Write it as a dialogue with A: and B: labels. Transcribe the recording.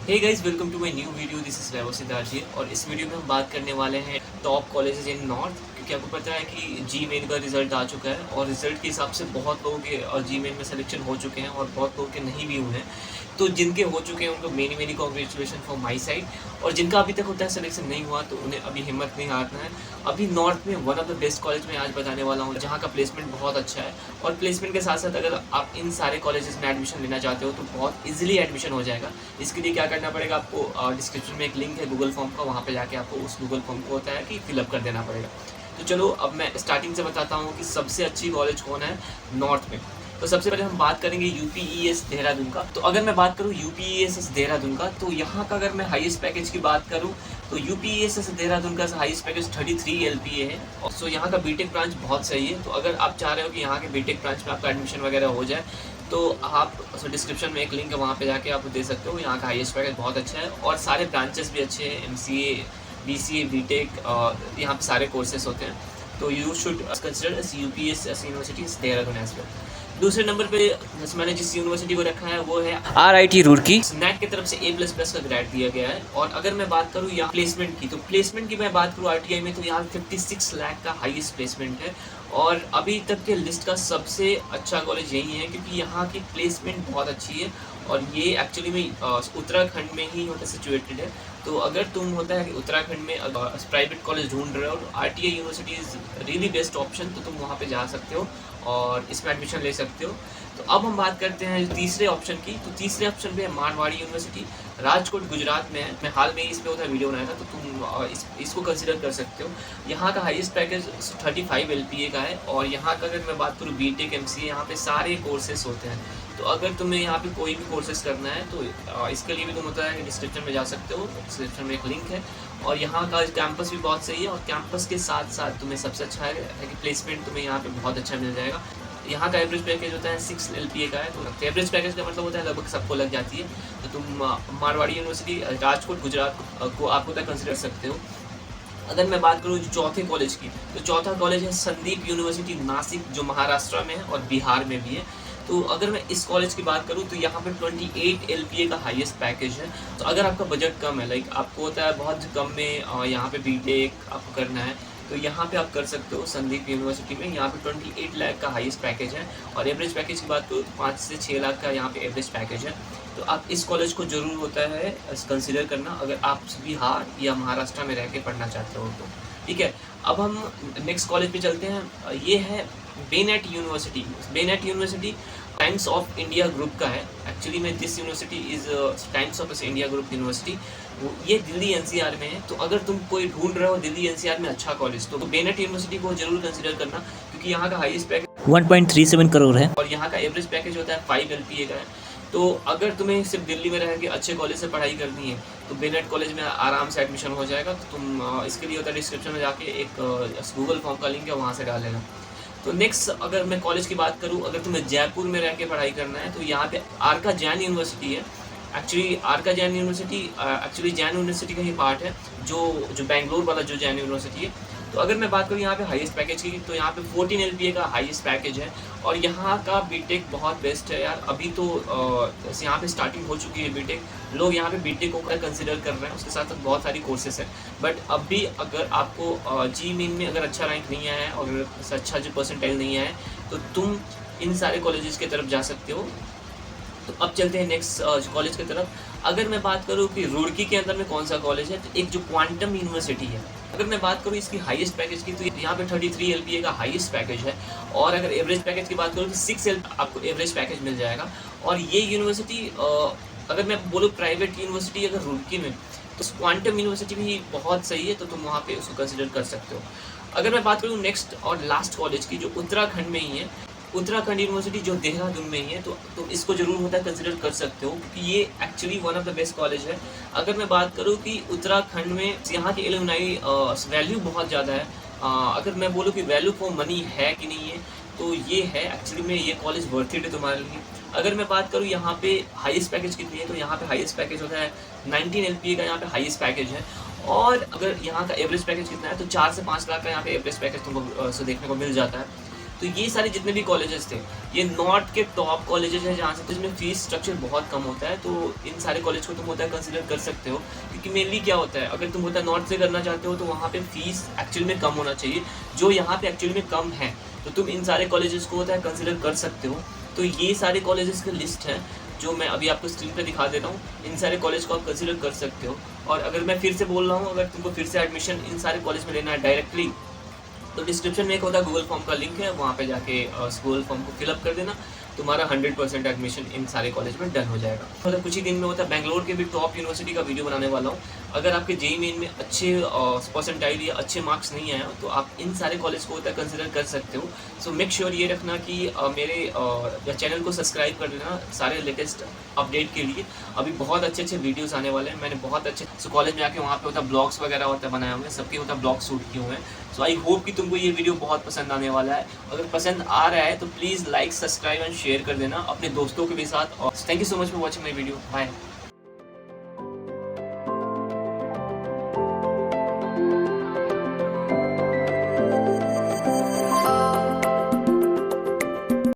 A: Hey guys, welcome to my new video. This is Vaibhav Siddharth ji और इस video में हम बात करने वाले हैं टॉप कॉलेजेस इन नॉर्थ। क्योंकि आपको पता है कि जी मेन का रिजल्ट आ चुका है और रिजल्ट के हिसाब से बहुत लोगों के जी मेन में सिलेक्शन हो चुके हैं और बहुत लोगों के नहीं भी हुए हैं। तो जिनके हो चुके हैं उनको many many congratulation from my side, और जिनका अभी तक होता है सिलेक्शन नहीं हुआ तो उन्हें अभी हिम्मत नहीं हारना है। अभी नॉर्थ में one of the best college में आज बताने वाला हूँ जहाँ का प्लेसमेंट बहुत अच्छा है, और प्लेसमेंट के साथ साथ अगर आप इन सारे कॉलेजेस में एडमिशन लेना चाहते हो तो बहुत ईजिली एडमिशन हो जाएगा। इसके लिए क्या करना पड़ेगा, आपको डिस्क्रिप्शन में एक लिंक है गूगल फॉर्म का, वहाँ पे जाके आपको उस गूगल फॉर्म को होता है कि फिलअप कर देना पड़ेगा। तो चलो अब मैं स्टार्टिंग से बताता हूँ कि सबसे अच्छी कॉलेज कौन है नॉर्थ में। तो सबसे पहले हम बात करेंगे यूपीईएस देहरादून का। तो अगर मैं बात करूँ यूपीईएस देहरादून का, तो यहाँ का अगर मैं हाईएस्ट पैकेज की बात करूँ तो यूपीईएस देहरादून का हाईएस्ट पैकेज 33 एलपीए है। और सो यहाँ का बीटेक ब्रांच बहुत सही है। तो अगर आप चाह रहे हो कि यहाँ के बीटेक ब्रांच में आपका एडमिशन वगैरह हो जाए तो आप डिस्क्रिप्शन में एक लिंक है, वहाँ पे जाके आप दे सकते हो। यहाँ का हाईएस्ट पैकेज बहुत अच्छा है और सारे ब्रांचेस भी अच्छे हैं, एमसीए, बीसीए, बीटेक, यहाँ पे सारे कोर्सेज होते हैं। तो you should consider UPS university Dehradun as well. दूसरे नंबर पे मैंने जिस यूनिवर्सिटी को रखा है वो है RIT रुड़की। नेट की तरफ से A++ का ग्रेड दिया गया है। और अगर मैं बात करूँ यहाँ प्लेसमेंट की, तो प्लेसमेंट की मैं बात करूँ RTI में, तो यहाँ 56 लाख का हाईएस्ट प्लेसमेंट है। और अभी तक के लिस्ट का सबसे अच्छा कॉलेज यही है क्योंकि यहाँ की प्लेसमेंट बहुत अच्छी है। और ये एक्चुअली में उत्तराखंड में ही होता सिचुएटेड है। तो अगर तुम होता है कि उत्तराखंड में प्राइवेट कॉलेज ढूंढ रहे हो तो RTI university is really best option, तो तुम वहाँ पे जा सकते हो और इसमें एडमिशन ले सकते हो। तो अब हम बात करते हैं तीसरे ऑप्शन की। तो तीसरे ऑप्शन पे है मारवाड़ी यूनिवर्सिटी, राजकोट गुजरात में है। मैं हाल में इस पे होता वीडियो बनाया था, तो तुम इसको कंसिडर कर सकते हो। यहाँ का हाईएस्ट पैकेज 35 LPA का है। और यहाँ का अगर मैं बात करूँ बीटेक, MCA, यहाँ पे सारे कोर्सेज होते हैं। तो अगर तुम्हें यहाँ पे कोई भी कोर्सेज करना है तो इसके लिए भी तुम होता है कि डिस्क्रिप्शन में जा सकते हो, डिस्क्रिप्शन में एक लिंक है। और यहाँ का कैंपस भी बहुत सही है, और कैंपस के साथ साथ तुम्हें सबसे अच्छा है कि प्लेसमेंट तुम्हें यहाँ पे बहुत अच्छा मिल जाएगा। यहाँ का एवरेज पैकेज होता है 6 LPA का है। तो एवरेज पैकेज का मतलब होता है लगभग सबको लग जाती है। तो तुम मारवाड़ी यूनिवर्सिटी राजकोट गुजरात को आप होता है कंसिडर सकते हो। अगर मैं बात करूँ चौथे कॉलेज की, तो चौथा कॉलेज है संदीप यूनिवर्सिटी नासिक, जो महाराष्ट्र में है और बिहार में भी है। तो अगर मैं इस कॉलेज की बात करूँ तो यहाँ पे 28 LPA का हाईएस्ट पैकेज है। तो अगर आपका बजट कम है, लाइक आपको होता है बहुत कम में यहाँ पे बीटेक आपको करना है, तो यहाँ पे आप कर सकते हो संदीप यूनिवर्सिटी में। यहाँ पे 28 लाख का हाईएस्ट पैकेज है। और एवरेज पैकेज की बात करूँ तो 5 से 6 लाख का यहाँ पे एवरेज पैकेज है। तो आप इस कॉलेज को ज़रूर होता है कंसिडर करना अगर आप बिहार या महाराष्ट्र में रह के पढ़ना चाहते हो तो। ठीक है, अब हम नेक्स्ट कॉलेज पे चलते हैं। ये है Bennett university. Bennett university times of India group का है। एक्चुअली में this university is times of India group university. ये दिल्ली NCR में है। तो अगर तुम कोई ढूंढ रहे हो दिल्ली NCR में अच्छा कॉलेज, तो बेनेट यूनिवर्सिटी को जरूर कंसिडर करना क्योंकि यहाँ का हाईएस्ट पैकेज
B: 1.37 करोड़ है
A: और यहाँ का एवरेज पैकेज होता है 5 LPA का है। तो अगर तुम्हें सिर्फ दिल्ली में रह के अच्छे कॉलेज से पढ़ाई करनी है तो बेनेट कॉलेज में आराम से एडमिशन हो जाएगा। तो तुम इसके लिए होता है डिस्क्रिप्शन में जाके एक गूगल फॉर्म का लिंक है, वहाँ से डाल लेना। तो नेक्स्ट अगर मैं कॉलेज की बात करूँ, अगर तुम्हें जयपुर में रह के पढ़ाई करना है तो यहाँ पे आरका जैन यूनिवर्सिटी है। Actually Arka Jain university actually Jain university का ही पार्ट है, जो बेंगलोर वाला जो जैन यूनिवर्सिटी है। तो अगर मैं बात करूँ यहाँ पे हाईएस्ट पैकेज की, तो यहाँ पे 14 LPA का हाईएस्ट पैकेज है। और यहाँ का बीटेक बहुत बेस्ट है यार। अभी तो यहाँ पे स्टार्टिंग हो चुकी है बीटेक, लोग यहाँ पे बीटेक को कंसिडर कर रहे हैं, उसके साथ साथ बहुत सारी कोर्सेस है। बट अभी अगर आपको जी मेन में अगर अच्छा रैंक नहीं आया है और अच्छा जो परसेंटाइल नहीं आया है तो तुम इन सारे कॉलेजेस की तरफ जा सकते हो। तो अब चलते हैं नेक्स्ट कॉलेज की तरफ। अगर मैं बात करूँ कि रुड़की के अंदर में कौन सा कॉलेज है, तो एक जो क्वांटम यूनिवर्सिटी है। अगर मैं बात करूँ इसकी हाईएस्ट पैकेज की, तो यहाँ पे 33 LPA का हाईएस्ट पैकेज है। और अगर एवरेज पैकेज की बात करूँ तो 6 आपको एवरेज पैकेज मिल जाएगा। और ये यूनिवर्सिटी अगर मैं बोलूँ प्राइवेट यूनिवर्सिटी अगर रुड़की में, तो क्वांटम यूनिवर्सिटी भी बहुत सही है, तो तुम वहाँ पे उसको कंसिडर कर सकते हो। अगर मैं बात करूँ नेक्स्ट और लास्ट कॉलेज की, जो उत्तराखंड में ही है, उत्तराखंड यूनिवर्सिटी जो देहरादून में ही है, तो इसको जरूर होता है कंसिडर कर सकते हो क्योंकि ये actually one of the best college है। अगर मैं बात करूँ कि उत्तराखंड में यहाँ की एलुमनाई वैल्यू बहुत ज़्यादा है। अगर मैं बोलूँ कि वैल्यू फॉर मनी है कि नहीं है, तो ये है एक्चुअली में ये कॉलेज वर्थ इट है तुम्हारे लिए। अगर मैं बात करूँ यहाँ पे हाईएस्ट पैकेज कितनी है, तो यहाँ पे हाईएस्ट पैकेज होता है 19 LPA का यहाँ पे हाईएस्ट पैकेज है। और अगर यहाँ का एवरेज पैकेज कितना है, तो 4 से 5 लाख का यहाँ पे एवरेज पैकेज तुमको देखने को मिल जाता है। तो तो ये सारे जितने भी कॉलेजेस थे, ये नॉर्थ के टॉप कॉलेजेस हैं जहाँ से जिसमें फ़ीस स्ट्रक्चर बहुत कम होता है। तो इन सारे कॉलेज को तुम होता है कंसिडर कर सकते हो, क्योंकि मेनली क्या होता है, अगर तुम होता है नॉर्थ से करना चाहते हो तो वहाँ पे फ़ीस एक्चुअल में कम होना चाहिए, जो यहाँ पे एक्चुअल में कम है। तो तुम इन सारे कॉलेजेस को होता है कंसिडर कर सकते हो। तो ये सारे कॉलेजेस की लिस्ट है जो मैं अभी आपको स्क्रीन पे दिखा देता हूँ। इन सारे कॉलेज को आप कंसिडर कर सकते हो। और अगर मैं फिर से बोल रहा हूँ, अगर तुमको फिर से एडमिशन इन सारे कॉलेज में लेना है डायरेक्टली, तो डिस्क्रिप्शन में एक होता है गूगल फॉर्म का लिंक है, वहाँ पे जाके उस गूगल फॉर्म को फिलअप कर देना, तुम्हारा 100% एडमिशन इन सारे कॉलेज में डन हो जाएगा। मतलब कुछ ही दिन में होता है बेंगलोर के भी टॉप यूनिवर्सिटी का वीडियो बनाने वाला हूँ। अगर आपके जेईई मेन में अच्छे परसेंटाइल या अच्छे मार्क्स नहीं आए हो तो आप इन सारे कॉलेज को होता है कंसिडर कर सकते हो। सो मेक श्योर ये रखना कि मेरे चैनल को सब्सक्राइब कर देना सारे लेटेस्ट अपडेट के लिए। अभी बहुत अच्छे अच्छे वीडियोस आने वाले हैं। मैंने बहुत अच्छे कॉलेज में आके वहाँ पे होता ब्लॉग्स वगैरह होता है बनाए हुए हैं, सबके होता ब्लॉग शूट किए हुए हैं। सो आई होप कि तुमको ये वीडियो बहुत पसंद आने वाला है। अगर पसंद आ रहा है तो please like, subscribe and share कर देना अपने दोस्तों के भी साथ। और thank you so much for watching my video. Bye.